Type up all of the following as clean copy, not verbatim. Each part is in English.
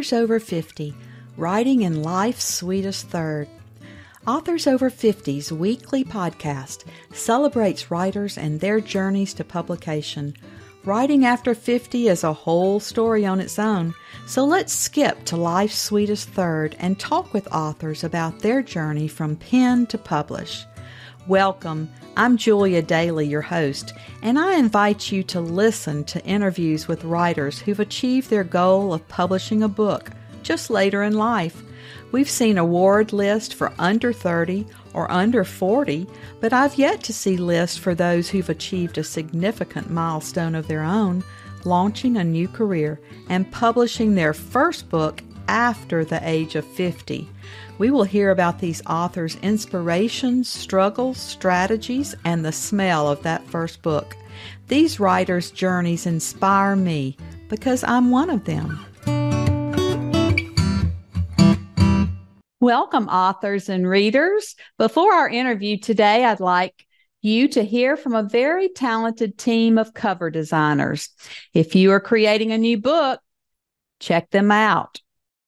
Authors Over 50, Writing in Life's Sweetest Third. Authors Over 50's weekly podcast celebrates writers and their journeys to publication. Writing after 50 is a whole story on its own, so let's skip to life's sweetest third and talk with authors about their journey from pen to publish. Welcome. I'm Julia Daly, your host, and I invite you to listen to interviews with writers who've achieved their goal of publishing a book just later in life. We've seen award lists for under 30 or under 40, but I've yet to see lists for those who've achieved a significant milestone of their own, launching a new career and publishing their first book after the age of 50. We will hear about these authors' inspirations, struggles, strategies, and the smell of that first book. These writers' journeys inspire me because I'm one of them. Welcome, authors and readers. Before our interview today, I'd like you to hear from a very talented team of cover designers. If you are creating a new book, check them out.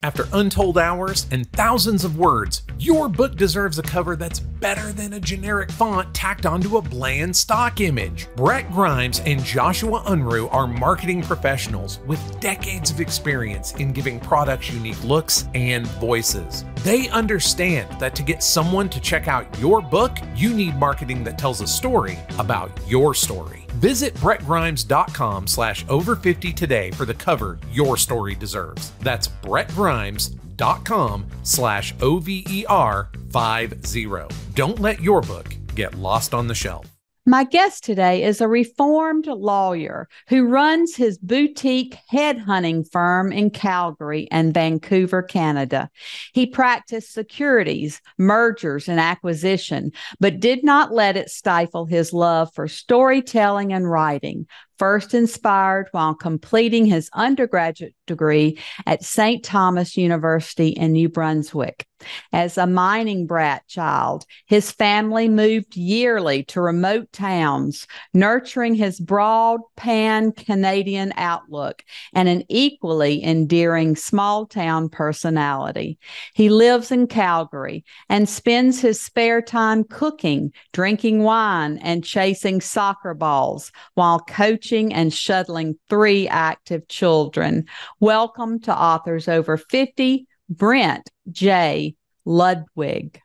After untold hours and thousands of words, your book deserves a cover that's better than a generic font tacked onto a bland stock image. Brett Grimes and Joshua Unruh are marketing professionals with decades of experience in giving products unique looks and voices. They understand that to get someone to check out your book, you need marketing that tells a story about your story. Visit brettgrimes.com/over50 today for the cover your story deserves. That's brettgrimes.com/OVER50. Don't let your book get lost on the shelf. My guest today is a reformed lawyer who runs his boutique headhunting firm in Calgary and Vancouver, Canada. He practiced securities, mergers, and acquisition, but did not let it stifle his love for storytelling and writing, first inspired while completing his undergraduate degree at St. Thomas University in New Brunswick. As a mining brat child, his family moved yearly to remote towns, nurturing his broad pan-Canadian outlook and an equally endearing small-town personality. He lives in Calgary and spends his spare time cooking, drinking wine, and chasing soccer balls while coaching and shuttling 3 active children. Welcome to Authors Over 50, Brent J. Ludwig.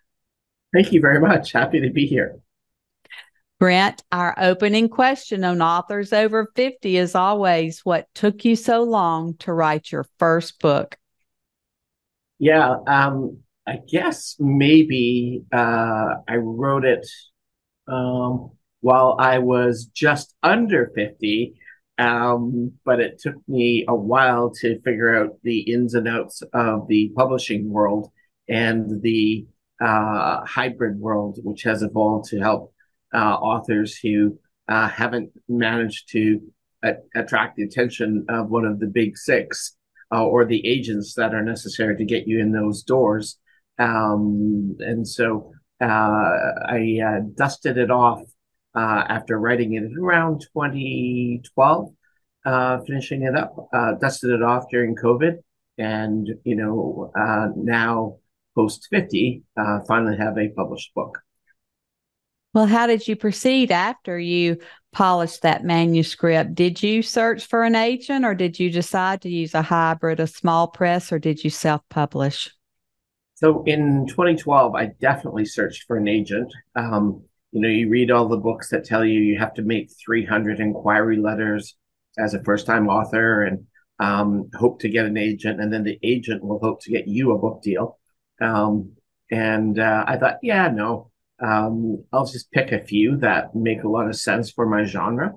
Thank you very much. Happy to be here. Brent, our opening question on Authors Over 50 is always, what took you so long to write your first book? Yeah, I guess maybe I wrote it while I was just under 50, but it took me a while to figure out the ins and outs of the publishing world and the hybrid world, which has evolved to help authors who haven't managed to attract the attention of one of the big 6 or the agents that are necessary to get you in those doors. And so I dusted it off after writing it around 2012, finishing it up, dusted it off during COVID, and now post 50, finally have a published book. Well, how did you proceed after you polished that manuscript? Did you search for an agent, or did you decide to use a hybrid, a small press, or did you self-publish? So in 2012, I definitely searched for an agent. You read all the books that tell you have to make 300 inquiry letters as a first-time author and hope to get an agent, and then the agent will hope to get you a book deal. I thought, I'll just pick a few that make a lot of sense for my genre.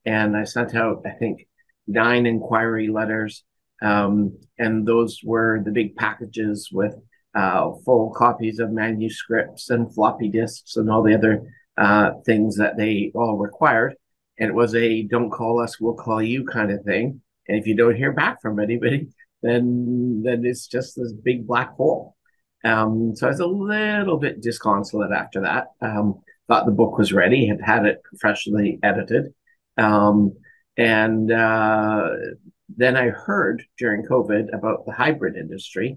And I sent out, I think, 9 inquiry letters. And those were the big packages with full copies of manuscripts and floppy disks and all the other things that they all required. And it was a don't call us, we'll call you kind of thing. And if you don't hear back from anybody, then it's just this big black hole. So I was a little bit disconsolate after that. Thought the book was ready, had it professionally edited. Then I heard during COVID about the hybrid industry,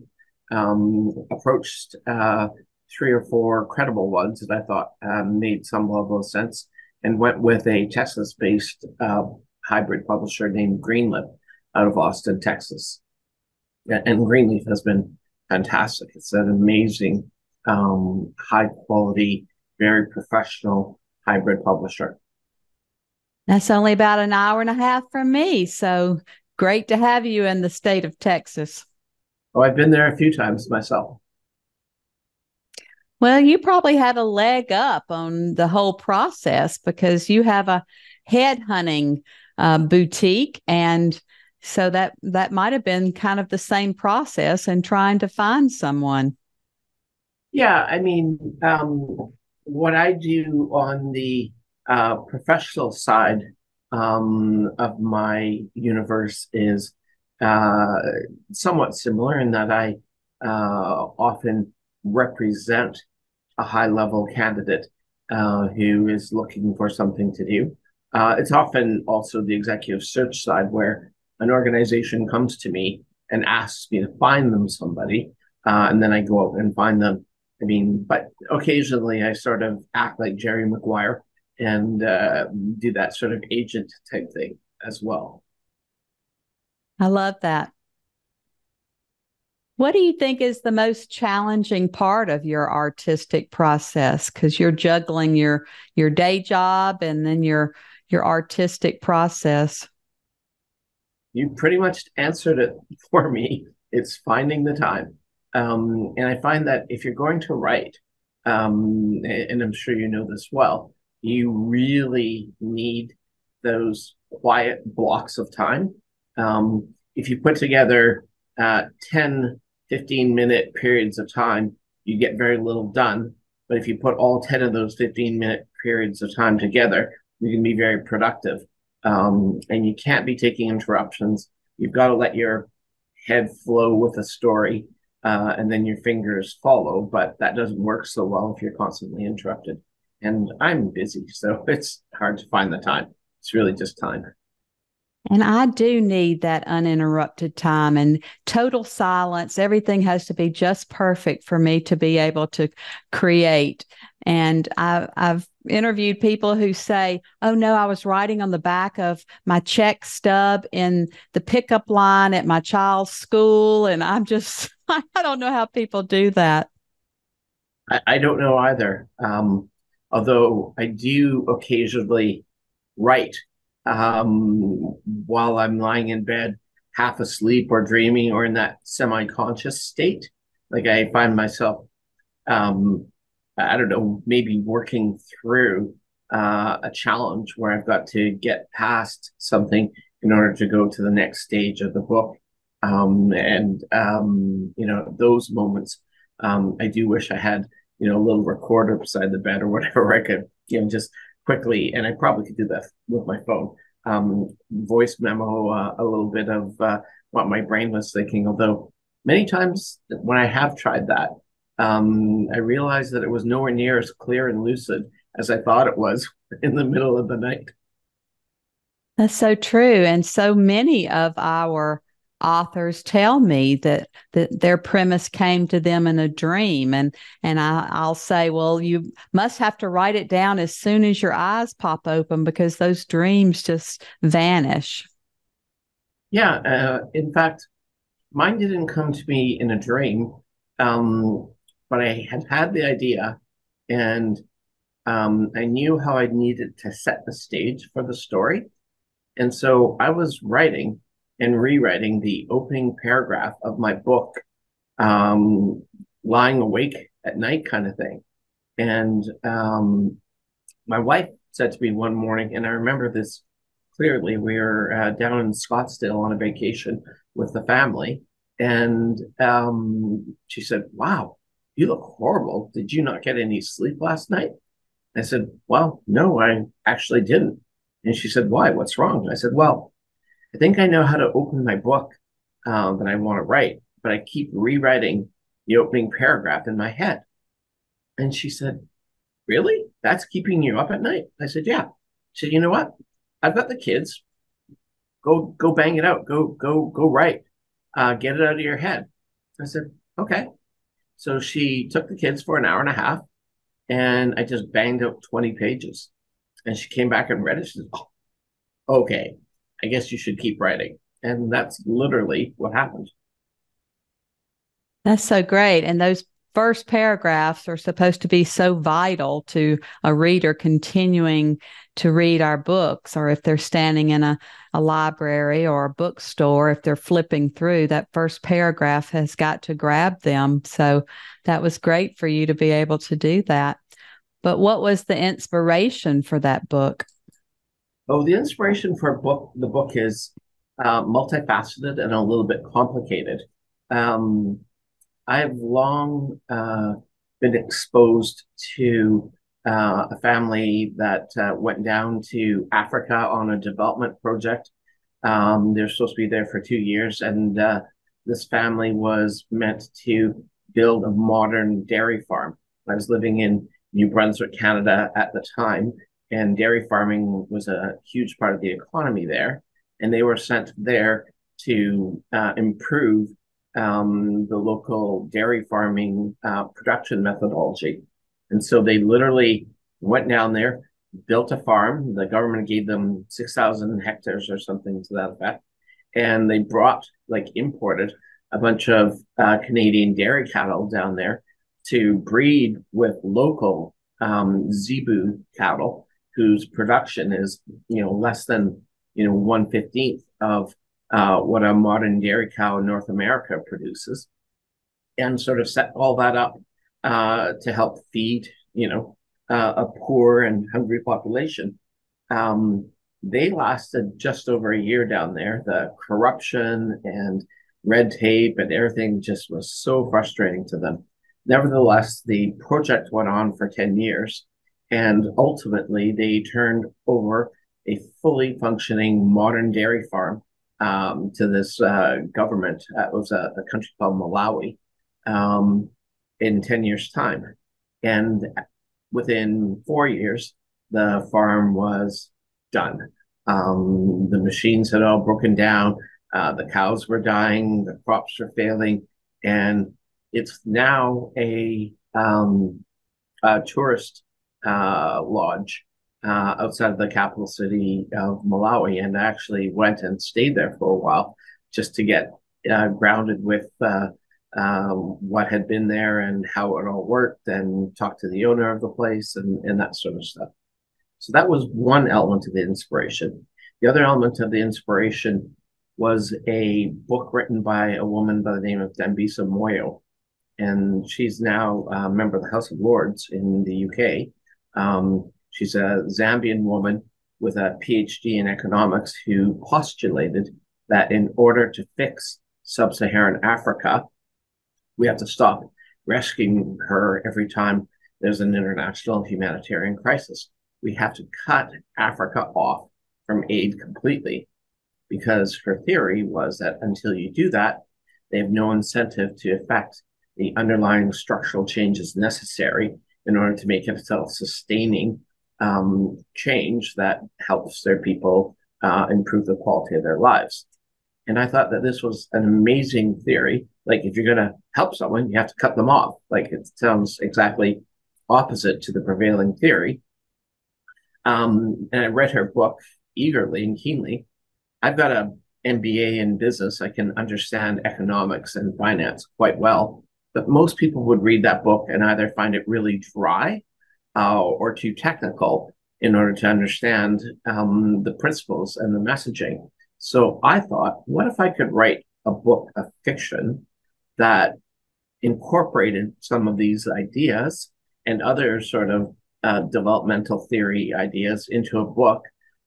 approached three or four credible ones that I thought made some level of sense, and went with a Texas-based hybrid publisher named Greenleaf out of Austin, Texas. And Greenleaf has been fantastic. It's an amazing, high quality, very professional hybrid publisher. That's only about an hour and a half from me. So great to have you in the state of Texas. Oh, I've been there a few times myself. Well, you probably had a leg up on the whole process because you have a headhunting boutique. And so that might have been kind of the same process in trying to find someone. Yeah, I mean, what I do on the professional side of my universe is uh, somewhat similar in that I often represent a high level candidate who is looking for something to do. It's often also the executive search side where an organization comes to me and asks me to find them somebody, and then I go out and find them. I mean, but occasionally I sort of act like Jerry Maguire and do that sort of agent type thing as well. I love that. What do you think is the most challenging part of your artistic process? Because you're juggling your day job and then your artistic process. You pretty much answered it for me. It's finding the time. And I find that if you're going to write, and I'm sure you know this well, you really need those quiet blocks of time. If you put together 10, 15-minute periods of time, you get very little done. But if you put all 10 of those 15-minute periods of time together, you can be very productive. And you can't be taking interruptions. You've got to let your head flow with a story, and then your fingers follow. But that doesn't work so well if you're constantly interrupted. And I'm busy, so it's hard to find the time. It's really just time. And I do need that uninterrupted time and total silence. Everything has to be just perfect for me to be able to create. And I've interviewed people who say, oh, no, I was writing on the back of my check stub in the pickup line at my child's school. And I'm just, I don't know how people do that. I don't know either. Although I do occasionally write while I'm lying in bed, half asleep or dreaming or in that semi-conscious state. Like I find myself, I don't know, maybe working through a challenge where I've got to get past something in order to go to the next stage of the book. Those moments, I do wish I had, a little recorder beside the bed or whatever I could, just quickly, and I probably could do that with my phone, voice memo a little bit of what my brain was thinking. Although many times when I have tried that, I realized that it was nowhere near as clear and lucid as I thought it was in the middle of the night. That's so true. And so many of our authors tell me that their premise came to them in a dream. And I'll say, well, you must have to write it down as soon as your eyes pop open because those dreams just vanish. Yeah, in fact, mine didn't come to me in a dream, but I had the idea, and I knew how I needed to set the stage for the story. And so I was writing and rewriting the opening paragraph of my book, lying awake at night kind of thing. And my wife said to me one morning, and I remember this clearly, we were down in Scottsdale on a vacation with the family. And she said, wow, you look horrible. Did you not get any sleep last night? I said, well, no, I actually didn't. And she said, why? What's wrong? I said, well, I think I know how to open my book that I want to write, but I keep rewriting the opening paragraph in my head. And she said, really? That's keeping you up at night? I said, yeah. She said, you know what? I've got the kids. go bang it out. Go write. Get it out of your head. I said, okay. So she took the kids for an hour and a half, and I just banged out 20 pages. And she came back and read it. She said, oh, okay, I guess you should keep writing. And that's literally what happened. That's so great. And those first paragraphs are supposed to be so vital to a reader continuing to read our books, or if they're standing in a library or a bookstore, if they're flipping through, that first paragraph has got to grab them. So that was great for you to be able to do that. But what was the inspiration for that book? Oh, the inspiration for the book is multifaceted and a little bit complicated. Um, I've long been exposed to a family that went down to Africa on a development project. They're supposed to be there for 2 years, and this family was meant to build a modern dairy farm. I was living in New Brunswick, Canada at the time, and dairy farming was a huge part of the economy there. And they were sent there to improve the local dairy farming production methodology. And so they literally went down there, built a farm. The government gave them 6,000 hectares or something to that effect. And they imported a bunch of Canadian dairy cattle down there to breed with local zebu cattle, whose production is, less than, 1/15 of what a modern dairy cow in North America produces, and sort of set all that up to help feed, a poor and hungry population. They lasted just over a year down there. The corruption and red tape and everything just was so frustrating to them. Nevertheless, the project went on for 10 years, and ultimately they turned over a fully functioning modern dairy farm to this government. It was a country called Malawi, in 10 years' time. And within 4 years, the farm was done. The machines had all broken down. The cows were dying. The crops were failing. And it's now a tourist lodge outside of the capital city of Malawi, and I actually went and stayed there for a while just to get grounded with what had been there and how it all worked, and talk to the owner of the place and that sort of stuff. So that was one element of the inspiration. The other element of the inspiration was a book written by a woman by the name of Dambisa Moyo, and she's now a member of the House of Lords in the UK. She's a Zambian woman with a PhD in economics who postulated that in order to fix sub-Saharan Africa, we have to stop rescuing her every time there's an international humanitarian crisis. We have to cut Africa off from aid completely, because her theory was that until you do that, they have no incentive to effect the underlying structural changes necessary in order to make it a self-sustaining change that helps their people improve the quality of their lives. And I thought that this was an amazing theory. Like, if you're going to help someone, you have to cut them off. Like, it sounds exactly opposite to the prevailing theory. And I read her book eagerly and keenly. I've got an MBA in business. I can understand economics and finance quite well. But most people would read that book and either find it really dry or too technical in order to understand the principles and the messaging. So I thought, what if I could write a book of fiction that incorporated some of these ideas and other sort of developmental theory ideas into a book,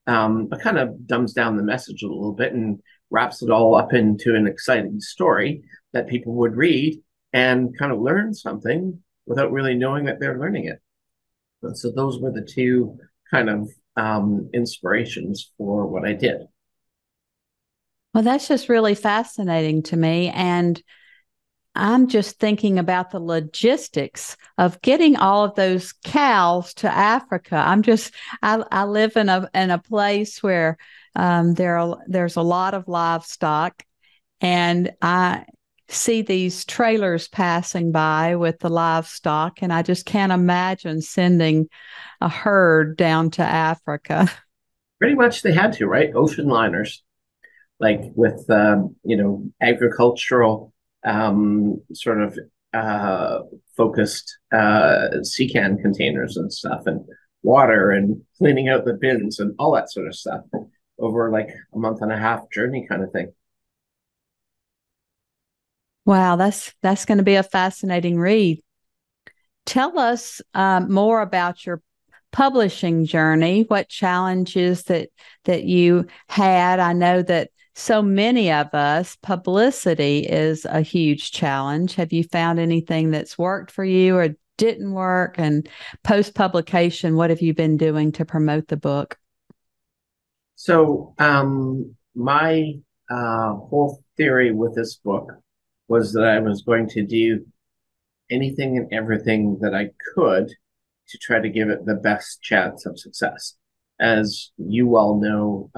but kind of dumbs down the message a little bit and wraps it all up into an exciting story that people would read and kind of learn something without really knowing that they're learning it. And so those were the two kind of inspirations for what I did. Well, that's just really fascinating to me. And I'm just thinking about the logistics of getting all of those cows to Africa. I live in a place where there's a lot of livestock, and I see these trailers passing by with the livestock, and I just can't imagine sending a herd down to Africa. Pretty much they had to, right? Ocean liners, like with agricultural sort of uh, focused sea can containers and stuff, and water and cleaning out the bins and all that sort of stuff over like a month and a half journey kind of thing. Wow, that's going to be a fascinating read. Tell us more about your publishing journey. What challenges that you had? I know that so many of us, publicity is a huge challenge. Have you found anything that's worked for you or didn't work? And post publication, what have you been doing to promote the book? So my whole theory with this book was that I was going to do anything and everything that I could to try to give it the best chance of success. As you well know,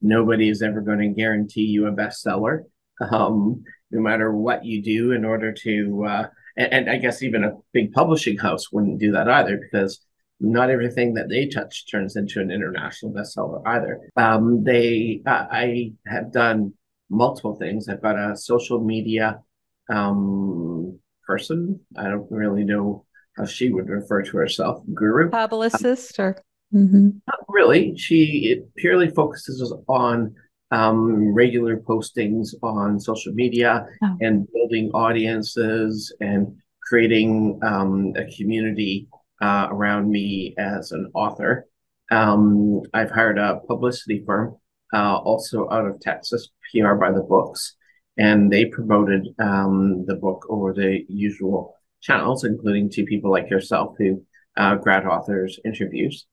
nobody is ever going to guarantee you a bestseller, no matter what you do in order to, and I guess even a big publishing house wouldn't do that either, because not everything that they touch turns into an international bestseller either. I have done multiple things. I've got a social media person. I don't really know how she would refer to herself, guru. Publicist or mm-hmm. Not really. It purely focuses on regular postings on social media and building audiences and creating a community around me as an author. I've hired a publicity firm, also out of Texas, PR by the Books, and they promoted the book over the usual channels, including to people like yourself who grad authors interviews.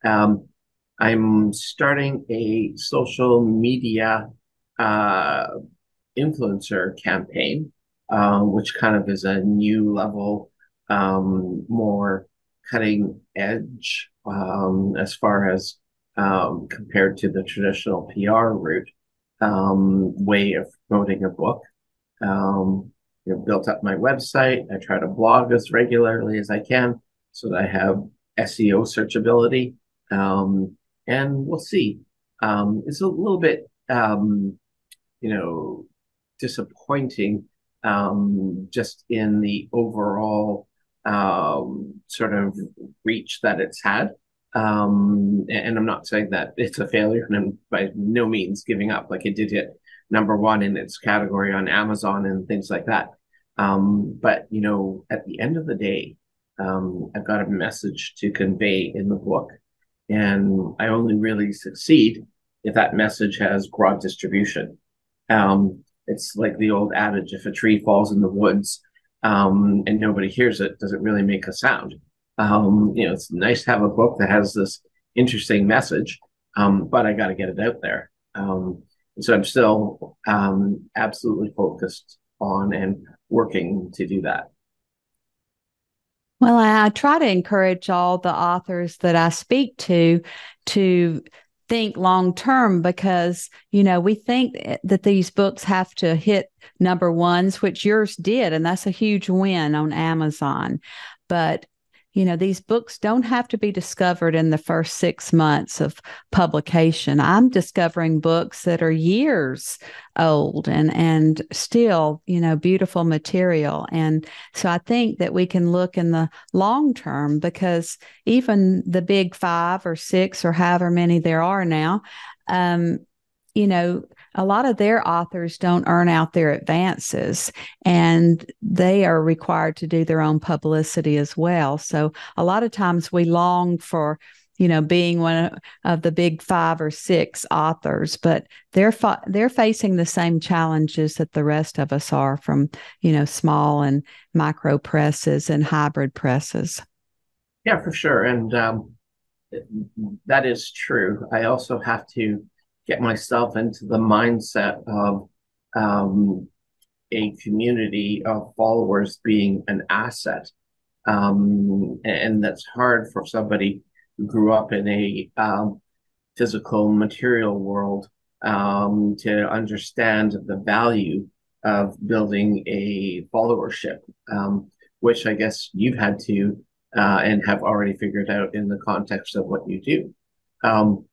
I'm starting a social media influencer campaign, which kind of is a new level, more cutting edge as far as compared to the traditional PR route way of promoting a book. Built up my website. I try to blog as regularly as I can so that I have SEO searchability. And we'll see. It's a little bit, disappointing just in the overall sort of reach that it's had. And I'm not saying that it's a failure, and I'm by no means giving up. Like, it did hit #1 in its category on Amazon and things like that. But at the end of the day, I've got a message to convey in the book, and I only really succeed if that message has broad distribution. It's like the old adage: if a tree falls in the woods and nobody hears it, does it really make a sound? It's nice to have a book that has this interesting message, but I got to get it out there. And so I'm still absolutely focused on and working to do that. Well, I try to encourage all the authors that I speak to think long term, because, we think that these books have to hit #1s, which yours did, and that's a huge win on Amazon. But these books don't have to be discovered in the first 6 months of publication. I'm discovering books that are years old and still, beautiful material. And so I think that we can look in the long term, because even the big 5 or 6 or however many there are now, a lot of their authors don't earn out their advances, and they are required to do their own publicity as well. So a lot of times we long for, being one of the big 5 or 6 authors, but they're facing the same challenges that the rest of us are from, small and micro presses and hybrid presses. Yeah, for sure. And that is true. I also have to get myself into the mindset of a community of followers being an asset. And that's hard for somebody who grew up in a physical material world to understand the value of building a followership, which I guess you've had to and have already figured out in the context of what you do.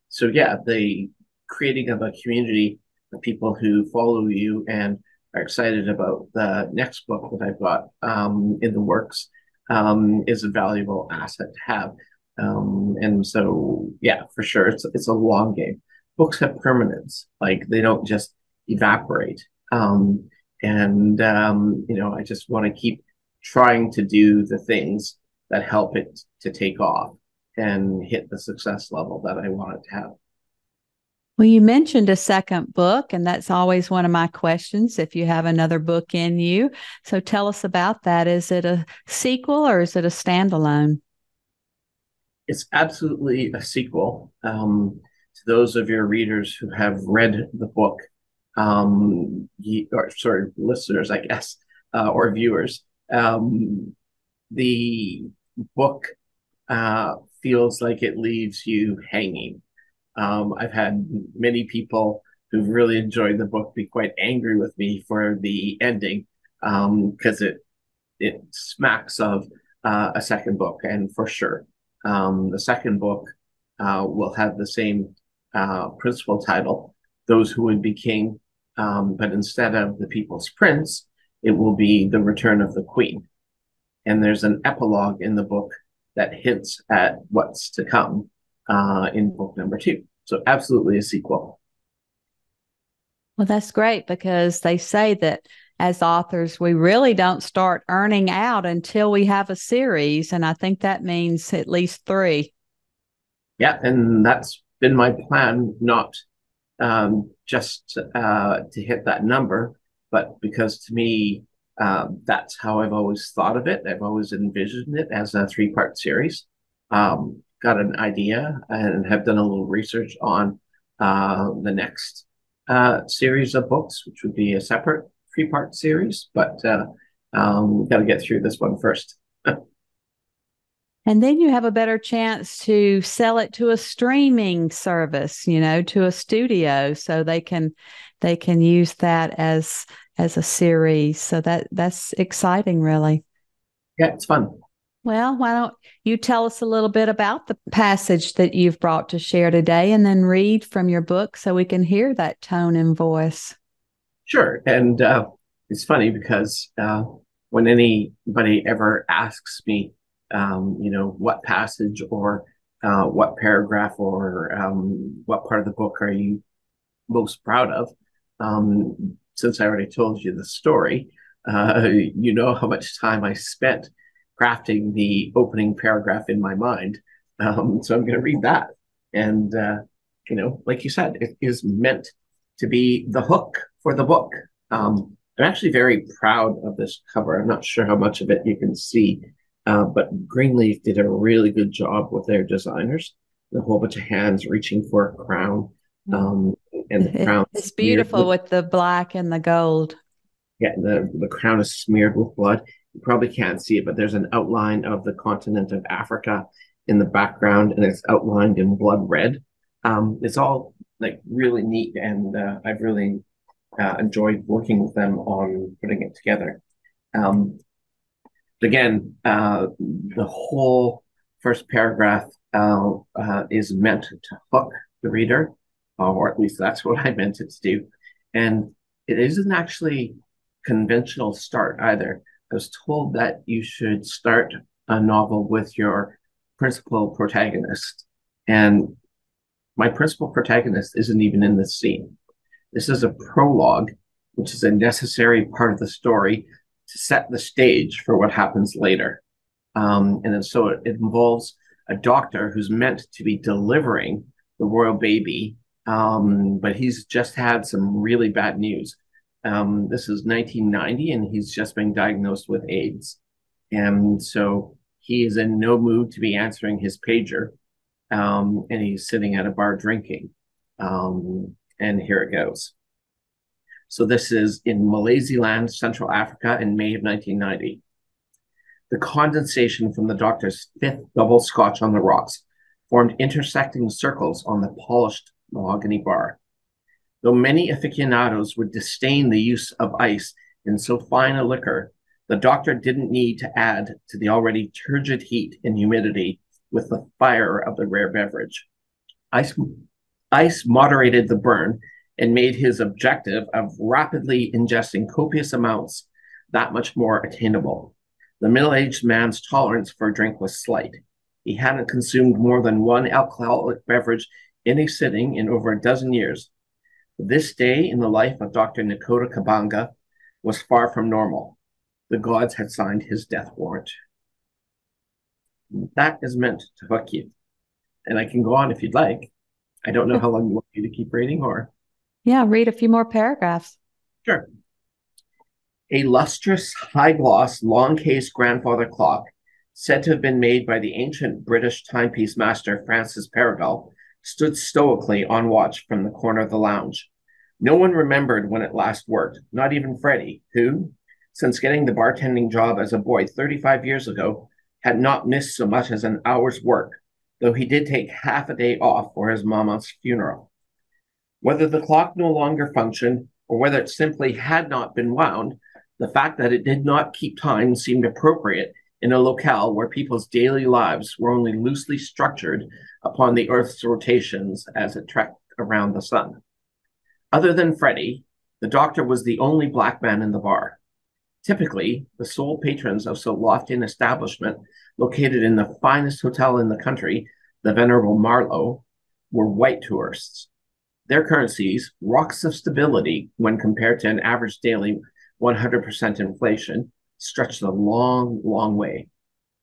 So yeah, the creating of a community of people who follow you and are excited about the next book that I've got in the works is a valuable asset to have. And so, yeah, for sure, it's a long game. Books have permanence; like they don't just evaporate. I just want to keep trying to do the things that help it to take off and hit the success level that I want it to have. Well, you mentioned a second book, and that's always one of my questions if you have another book in you. So tell us about that. Is it a sequel or is it a standalone? It's absolutely a sequel. To those of your readers who have read the book, or sorry, listeners, I guess, or viewers, the book feels like it leaves you hanging. I've had many people who've really enjoyed the book be quite angry with me for the ending because it smacks of a second book, and for sure, the second book will have the same principal title, "Those Who Would Be King," but instead of "The People's Prince," it will be "The Return of the Queen." And there's an epilogue in the book that hints at what's to come in book number 2. So absolutely a sequel. Well, that's great because they say that as authors, we really don't start earning out until we have a series. And I think that means at least 3. Yeah, and that's been my plan, not just to hit that number, but because to me, that's how I've always thought of it. I've always envisioned it as a 3-part series. Got an idea and have done a little research on the next series of books, which would be a separate 3-part series, but got to get through this one first. And then you have a better chance to sell it to a streaming service, to a studio, so they can use that as a series. So that's exciting, really. Yeah, it's fun. Well, why don't you tell us a little bit about the passage that you've brought to share today, and then read from your book so we can hear that tone and voice. Sure. And it's funny because when anybody ever asks me, what passage or what paragraph or what part of the book are you most proud of? Since I already told you the story, you know how much time I spent crafting the opening paragraph in my mind. So I'm going to read that. And, like you said, it is meant to be the hook for the book. I'm actually very proud of this cover. I'm not sure how much of it you can see, but Greenleaf did a really good job with their designers. A whole bunch of hands reaching for a crown. And the crown it's beautiful with the black and the gold. Yeah, the crown is smeared with blood. You probably can't see it, but there's an outline of the continent of Africa in the background, and it's outlined in blood red. It's all like really neat, and I've really enjoyed working with them on putting it together. Again, the whole first paragraph is meant to hook the reader, or at least that's what I meant it to do. And it isn't actually conventional start either. I was told that you should start a novel with your principal protagonist. And my principal protagonist isn't even in this scene. This is a prologue, which is a necessary part of the story to set the stage for what happens later. And so it involves a doctor who's meant to be delivering the royal baby, but he's just had some really bad news. This is 1990, and he's just been diagnosed with AIDS. And so he is in no mood to be answering his pager, and he's sitting at a bar drinking. And here it goes. So this is in Malaisiland, Central Africa, in May of 1990. The condensation from the doctor's fifth double scotch on the rocks formed intersecting circles on the polished mahogany bar. Though many aficionados would disdain the use of ice in so fine a liquor, the doctor didn't need to add to the already turgid heat and humidity with the fire of the rare beverage. Ice moderated the burn and made his objective of rapidly ingesting copious amounts that much more attainable. The middle-aged man's tolerance for drink was slight. He hadn't consumed more than one alcoholic beverage in a sitting in over a dozen years. This day in the life of Dr. Nakota Kabanga was far from normal. The gods had signed his death warrant. That is meant to hook you. And I can go on if you'd like. I don't know how long you want me to keep reading, or... Yeah, read a few more paragraphs. Sure. A lustrous, high-gloss, long-case grandfather clock, said to have been made by the ancient British timepiece master Francis Percival, stood stoically on watch from the corner of the lounge. No one remembered when it last worked, not even Freddie, who, since getting the bartending job as a boy 35 years ago, had not missed so much as an hour's work, though he did take half a day off for his mama's funeral. Whether the clock no longer functioned, or whether it simply had not been wound, the fact that it did not keep time seemed appropriate in a locale where people's daily lives were only loosely structured upon the Earth's rotations as it trekked around the sun. Other than Freddie, the doctor was the only black man in the bar. Typically, the sole patrons of so lofty an establishment, located in the finest hotel in the country, the Venerable Marlowe, were white tourists. Their currencies, rocks of stability when compared to an average daily 100% inflation, stretched a long, long way.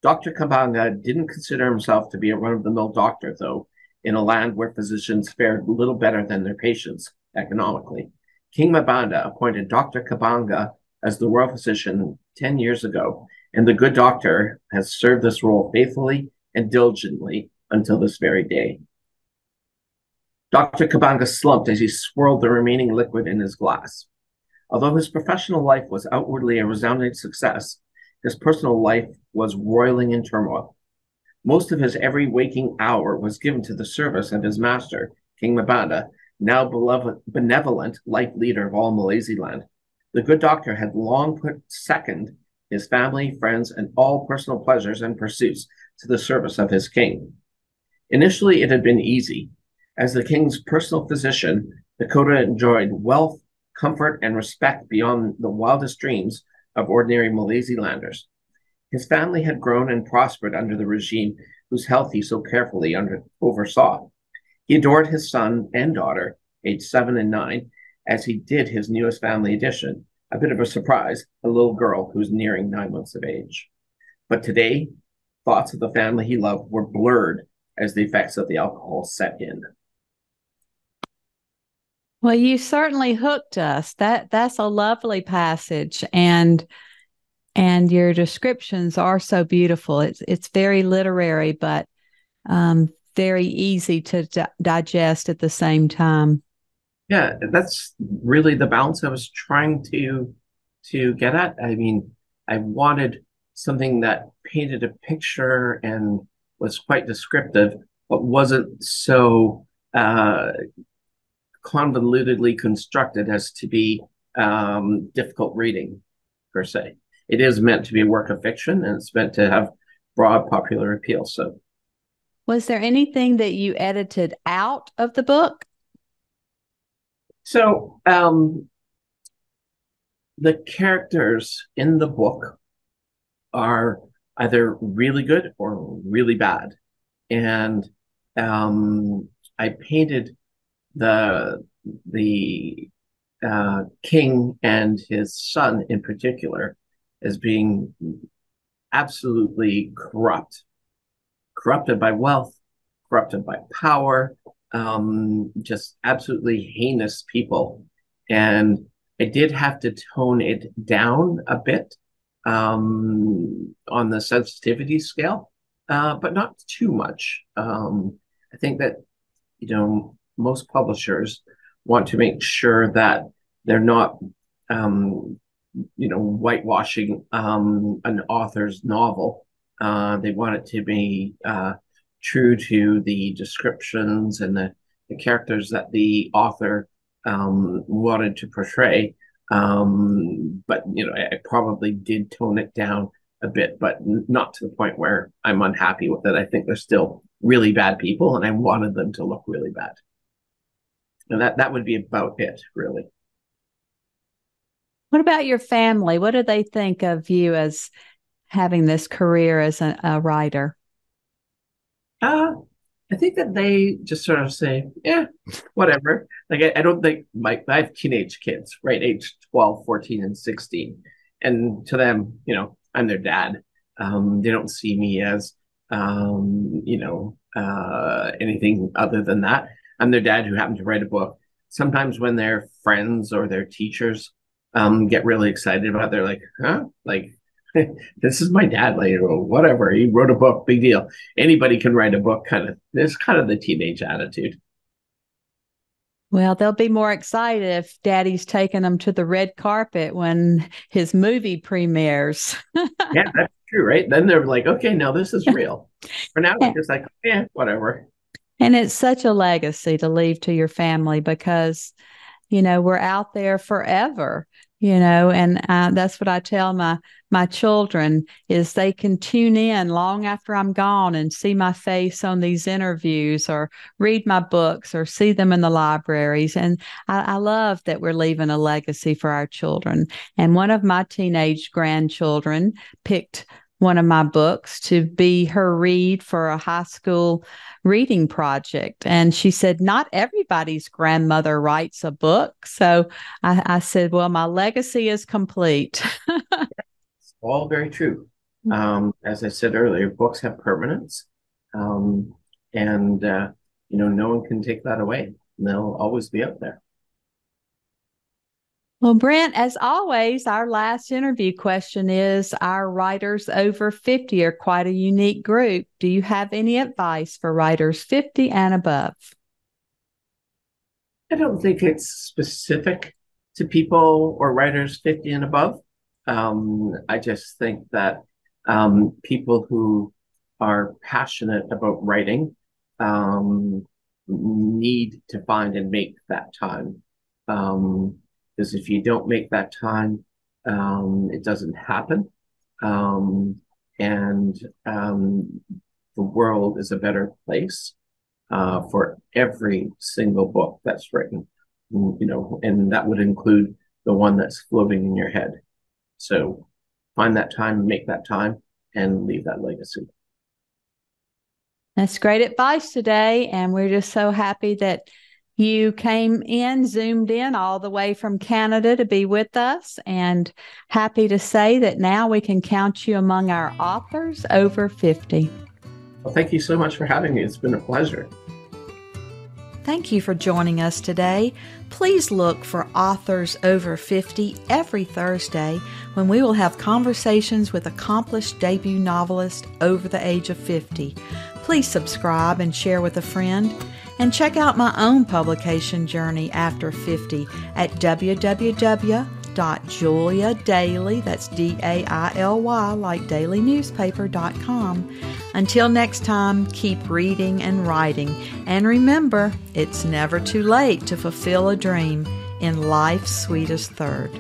Dr. Kabanga didn't consider himself to be a run-of-the-mill doctor, though, in a land where physicians fared little better than their patients economically. King Mabanda appointed Dr. Kabanga as the royal physician 10 years ago, and the good doctor has served this role faithfully and diligently until this very day. Dr. Kabanga slumped as he swirled the remaining liquid in his glass. Although his professional life was outwardly a resounding success, his personal life was roiling in turmoil. Most of his every waking hour was given to the service of his master, King Mabanda, now benevolent life leader of all Malaisiland. The good doctor had long put second his family, friends, and all personal pleasures and pursuits to the service of his king. Initially, it had been easy. As the king's personal physician, Nakota enjoyed wealth, comfort, and respect beyond the wildest dreams of ordinary Malaisilanders. His family had grown and prospered under the regime whose health he so carefully oversaw. He adored his son and daughter, aged 7 and 9, as he did his newest family addition, a bit of a surprise, a little girl who's nearing 9 months of age. But today, thoughts of the family he loved were blurred as the effects of the alcohol set in. Well, you certainly hooked us. That's a lovely passage, and your descriptions are so beautiful. It's very literary, but very easy to digest at the same time. Yeah, that's really the balance I was trying to get at. I mean, I wanted something that painted a picture and was quite descriptive, but wasn't so convolutedly constructed as to be difficult reading, per se. It is meant to be a work of fiction, and it's meant to have broad popular appeal. So, was there anything that you edited out of the book? So, the characters in the book are either really good or really bad. And I painted the king and his son in particular as being absolutely corrupted by wealth, corrupted by power, just absolutely heinous people. And I did have to tone it down a bit on the sensitivity scale, but not too much. I think that, most publishers want to make sure that they're not whitewashing an author's novel. They want it to be true to the descriptions and the characters that the author wanted to portray. But I probably did tone it down a bit, but not to the point where I'm unhappy with it. I think they're still really bad people, and I wanted them to look really bad. And that would be about it, really. What about your family? What do they think of you as having this career as a writer? I think that they just sort of say, yeah, whatever. Like, I don't think I have teenage kids, right? Age 12, 14, and 16. And to them, I'm their dad. They don't see me as, anything other than that. I'm their dad who happened to write a book. Sometimes when their friends or their teachers get really excited about it, they're like, huh? Like, this is my dad, like, whatever. He wrote a book, big deal. Anybody can write a book, kind of. This kind of the teenage attitude. Well, they'll be more excited if Daddy's taking them to the red carpet when his movie premieres. Yeah, that's true, right? Then they're like, okay, now this is real. For now, they're just like, yeah, whatever. And it's such a legacy to leave to your family because, we're out there forever. And that's what I tell my children is they can tune in long after I'm gone and see my face on these interviews or read my books or see them in the libraries. And I love that we're leaving a legacy for our children. And one of my teenage grandchildren picked one of my books to be her read for a high school reading project. And she said, not everybody's grandmother writes a book. So I said, well, my legacy is complete. It's all very true. As I said earlier, books have permanence. And no one can take that away. They'll always be out there. Well, Brent, as always, our last interview question is our writers over 50 are quite a unique group. Do you have any advice for writers 50 and above? I don't think it's specific to people or writers 50 and above. I just think that people who are passionate about writing need to find and make that time. Because if you don't make that time, it doesn't happen. And the world is a better place for every single book that's written, and that would include the one that's floating in your head. So find that time, make that time, and leave that legacy. That's great advice today. And we're just so happy that you came in, zoomed in all the way from Canada to be with us, and happy to say that now we can count you among our authors over 50. Well, thank you so much for having me. It's been a pleasure. Thank you for joining us today. Please look for Authors Over 50 every Thursday when we will have conversations with accomplished debut novelists over the age of 50. Please subscribe and share with a friend. And check out my own publication journey after 50 at www.juliadaily, that's DAILY, like dailynewspaper.com. Until next time, keep reading and writing. And remember, it's never too late to fulfill a dream in life's sweetest third.